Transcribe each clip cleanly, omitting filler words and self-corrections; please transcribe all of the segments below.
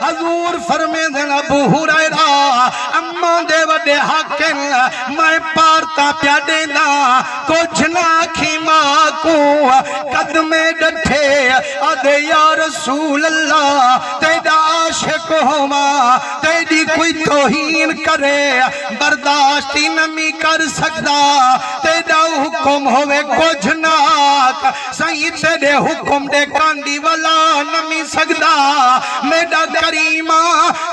حضور فرمے دن ابو ہریرہ اما دے وڈے حقن میں پارتا پیا دینا کچھ نہ کھیما کو قدمے ڈٹھے آدھے یا رسول اللہ تیرا عاشق ہوما تیری کوئی توہین کرے برداشتی نمی کر سکتا تیرا حکم ہوئے کچھ ناک سہی تیرے حکم دے کانڈی والا نمی سکتا میرا کریمہ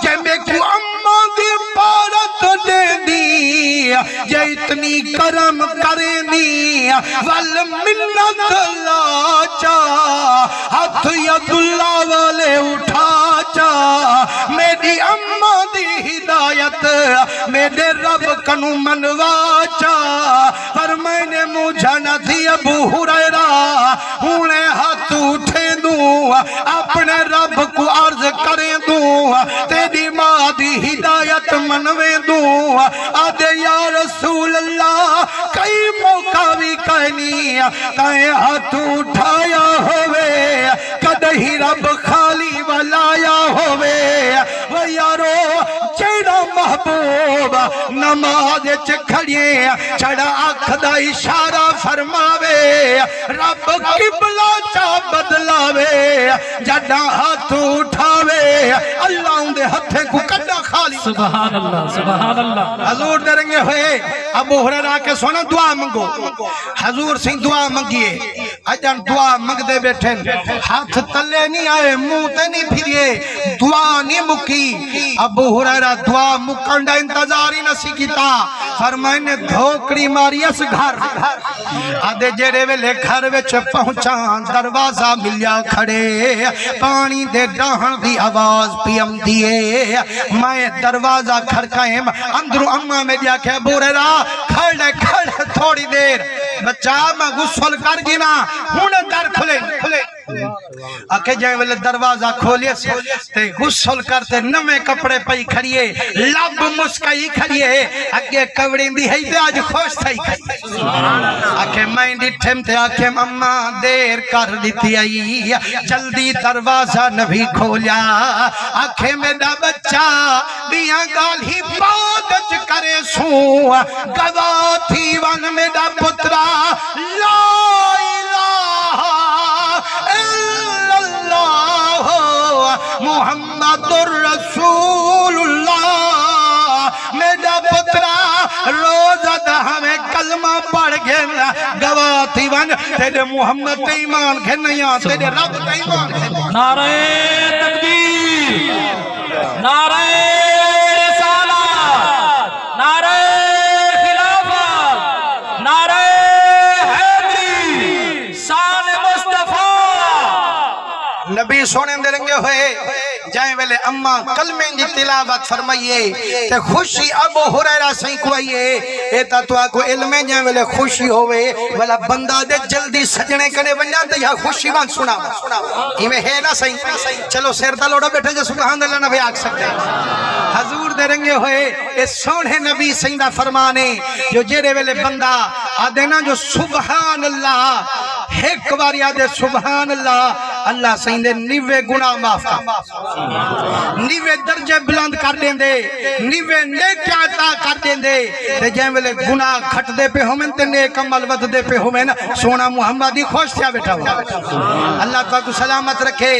جے میں کو اماں دی پارت دے دی جے اتنی کرم کرے دی والمنت اللہ چا ہاتھ ید اللہ والے اٹھا چا میری اماں دی ہدایت میرے رب کنو منوا چا پر میں نے مجھا نہ تھی ابو ہریرہ انہیں ہاتھ اٹھے دوں اپنے رب کو عرض کریں دوں تیری ماں دی ہدایت منوے دوں آدھے یا رسول اللہ کئی موقع بھی کہنی کہیں ہاتھ اٹھایا ہوئے کدہی رب خالی ولایا ہوئے وہ یارو چیڑا محبوب نماز چکھڑیے چڑا آنکھ دا اشارہ فرماوے رب قبلہ چا بدلاوے جڑا ہاتھ اٹھاوے اللہ ان دے ہتھیں کو کڈا خالی سبحان اللہ سبحان اللہ حضور درنگے ہوئے ابو ہریرہ کے سونا دعا منگو حضور سے دعا منگیے اجان دعا منگ دے بیٹھیں ہاتھ تلے نہیں آئے منہ تے نہیں پھریے دعا نہیں مکی ابو ہریرہ دعا مکندہ انتظاری نسی کیتا فرمائے نے دھوکڑی ماری اس گھر آدھے جیرے ویلے گھر وچ پہنچان دروازہ ملیا کھڑے پانی دے ڈاہن دی آواز پیم دیئے میں دروازہ کھڑکائیں اندروں اممہ میں دیا کہ ابو ہریرہ کھڑے تھوڑی دیر بچہ میں غسل کر گینا ہونے در کھلے آکے جائیں والے دروازہ کھولیے سے تے غسل کرتے نمے کپڑے پئی کھڑیے لب مسکائی کھڑیے اگے کورین دی ہے تے آج خوش تھائی کھڑیے آکے میں ڈٹھم تے آکے اممہ دیر کر دیتی آئی جلدی دروازہ نبی کھولیا آکے میرا بچہ بیاں گال ہی بادج کرے سوں گواہ تھی ون میرا پترا لا الہ الا اللہ محمد الرسول اللہ میرا پترا روزہ دا ہمیں کلمہ پڑھ گئے گواہ تھی ون تیرے محمد تے ایمان گھنیاں تیرے رب تے ایمان گھنیاں نعرہ تکبیر نعرہ رسالت نعرہ خلافت نعرہ حیدری شان مصطفیٰ نبی سونے درنگے ہوئے جائیں ویلے اماں کلمیں دی تلاوت فرمائیے تے خوشی ابو ہریرہ سہیں کوئیے ایتا تو آکو علمیں جائیں ویلے خوشی ہوئے والا بندہ دے جلدی سجنے کنے بنجان تے یہاں خوشی بان سنا ہمیں ہے نا سہیں چلو سیرتا لوڑا بیٹھے جو سبحان اللہ نبی آگ سکتے حضور درنگے ہوئے اس سونے نبی سہیں دا فرمانے جو جیرے ویلے بندہ آدھے نا جو سبحان اللہ ایک باری آدھے سبحان اللہ اللہ سہیں دے نیوے گناہ معاف کر نیوے درجے بلند کر دیں دے نیوے نیک عطا کر دیں دے تے جائیں ویلے گناہ کھٹ دے پہ ہومن تے نیک عمل ود دے پہ ہومن سونا محمدی خوش تھیا بیٹھا ہوا اللہ تعالیٰ کو سلامت رکھے